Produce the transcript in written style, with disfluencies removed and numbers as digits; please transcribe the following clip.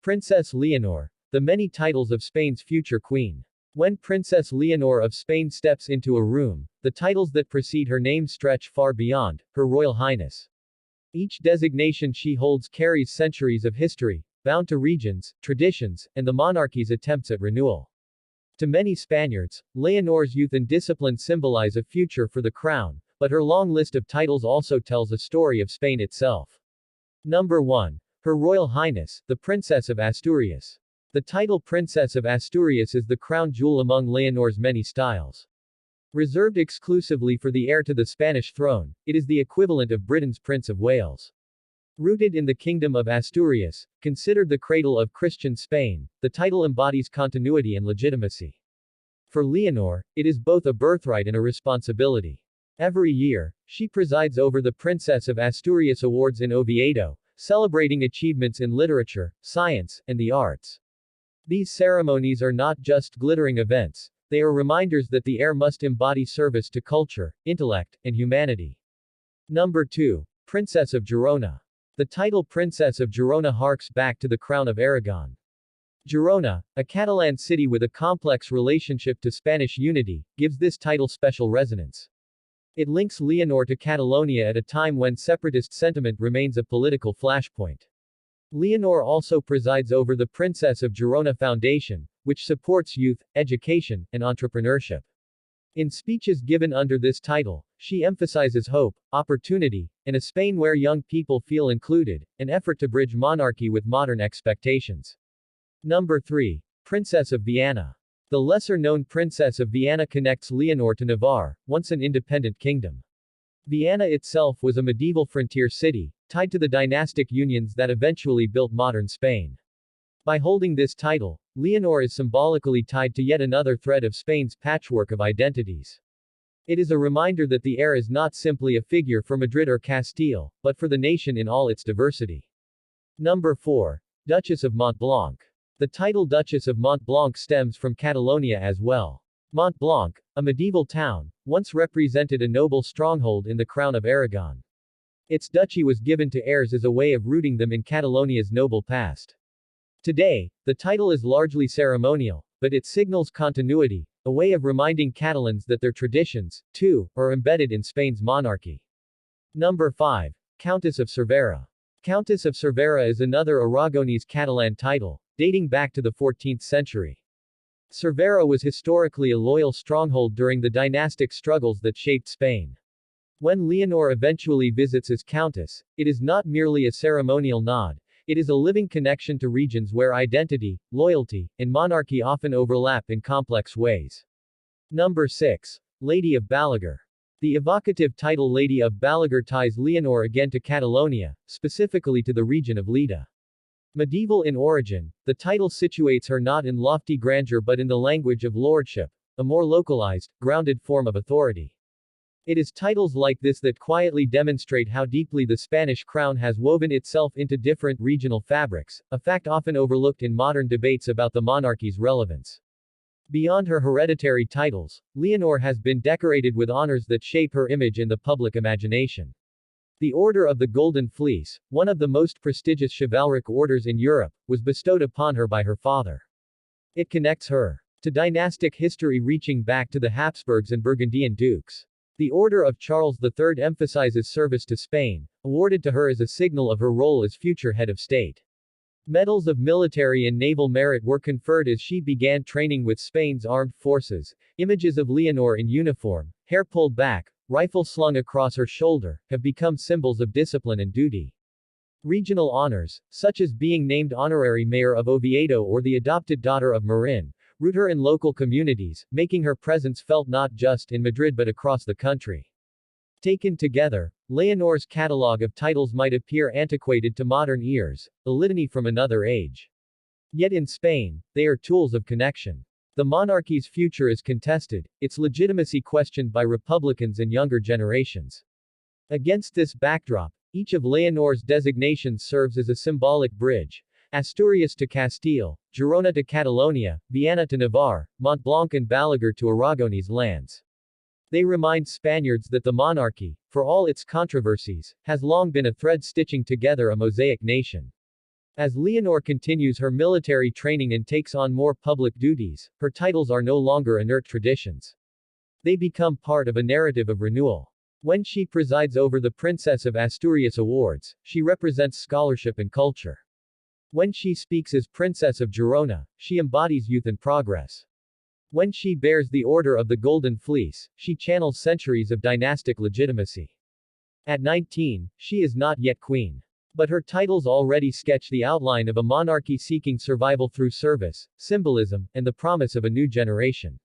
Princess Leonor, the many titles of Spain's future queen. When Princess Leonor of Spain steps into a room, the titles that precede her name stretch far beyond Her Royal Highness. Each designation she holds carries centuries of history, bound to regions, traditions, and the monarchy's attempts at renewal. To many Spaniards, Leonor's youth and discipline symbolize a future for the crown, but her long list of titles also tells a story of Spain itself. Number 1. Her Royal Highness, the Princess of Asturias. The title Princess of Asturias is the crown jewel among Leonor's many styles. Reserved exclusively for the heir to the Spanish throne, it is the equivalent of Britain's Prince of Wales. Rooted in the Kingdom of Asturias, considered the cradle of Christian Spain, the title embodies continuity and legitimacy. For Leonor, it is both a birthright and a responsibility. Every year, she presides over the Princess of Asturias Awards in Oviedo, celebrating achievements in literature, science, and the arts. These ceremonies are not just glittering events, they are reminders that the heir must embody service to culture, intellect, and humanity. Number 2. Princess of Girona. The title Princess of Girona harks back to the crown of Aragon. Girona, a Catalan city with a complex relationship to Spanish unity, gives this title special resonance. It links Leonor to Catalonia at a time when separatist sentiment remains a political flashpoint. Leonor also presides over the Princess of Girona Foundation, which supports youth, education, and entrepreneurship. In speeches given under this title, she emphasizes hope, opportunity, and a Spain where young people feel included, an effort to bridge monarchy with modern expectations. Number 3. Princess of Viana. The lesser-known Princess of Viana connects Leonor to Navarre, once an independent kingdom. Viana itself was a medieval frontier city, tied to the dynastic unions that eventually built modern Spain. By holding this title, Leonor is symbolically tied to yet another thread of Spain's patchwork of identities. It is a reminder that the heir is not simply a figure for Madrid or Castile, but for the nation in all its diversity. Number 4. Duchess of Montblanc. The title Duchess of Montblanc stems from Catalonia as well. Montblanc, a medieval town, once represented a noble stronghold in the crown of Aragon. Its duchy was given to heirs as a way of rooting them in Catalonia's noble past. Today, the title is largely ceremonial, but it signals continuity, a way of reminding Catalans that their traditions, too, are embedded in Spain's monarchy. Number 5. Countess of Cervera. Countess of Cervera is another Aragonese Catalan title, dating back to the 14th century. Cervera was historically a loyal stronghold during the dynastic struggles that shaped Spain. When Leonor eventually visits as countess, it is not merely a ceremonial nod, it is a living connection to regions where identity, loyalty, and monarchy often overlap in complex ways. Number 6. Lady of Balaguer. The evocative title Lady of Balaguer ties Leonor again to Catalonia, specifically to the region of Lleida. Medieval in origin, the title situates her not in lofty grandeur but in the language of lordship, a more localized, grounded form of authority. It is titles like this that quietly demonstrate how deeply the Spanish crown has woven itself into different regional fabrics, a fact often overlooked in modern debates about the monarchy's relevance. Beyond her hereditary titles, Leonor has been decorated with honors that shape her image in the public imagination. The Order of the Golden Fleece, one of the most prestigious chivalric orders in Europe, was bestowed upon her by her father. It connects her to dynastic history reaching back to the Habsburgs and Burgundian dukes. The Order of Charles III emphasizes service to Spain, awarded to her as a signal of her role as future head of state. Medals of military and naval merit were conferred as she began training with Spain's armed forces. Images of Leonor in uniform, hair pulled back, rifle slung across her shoulder, have become symbols of discipline and duty. Regional honors, such as being named honorary mayor of Oviedo or the adopted daughter of Marin, root her in local communities, making her presence felt not just in Madrid but across the country. Taken together, Leonor's catalogue of titles might appear antiquated to modern ears, a litany from another age. Yet in Spain, they are tools of connection. The monarchy's future is contested, its legitimacy questioned by Republicans and younger generations. Against this backdrop, each of Leonor's designations serves as a symbolic bridge. Asturias to Castile, Girona to Catalonia, Viana to Navarre, Montblanc and Balaguer to Aragonese lands. They remind Spaniards that the monarchy, for all its controversies, has long been a thread stitching together a mosaic nation. As Leonor continues her military training and takes on more public duties, her titles are no longer inert traditions. They become part of a narrative of renewal. When she presides over the Princess of Asturias Awards, she represents scholarship and culture. When she speaks as Princess of Girona, she embodies youth and progress. When she bears the Order of the Golden Fleece, she channels centuries of dynastic legitimacy. At 19, she is not yet queen. But her titles already sketch the outline of a monarchy seeking survival through service, symbolism, and the promise of a new generation.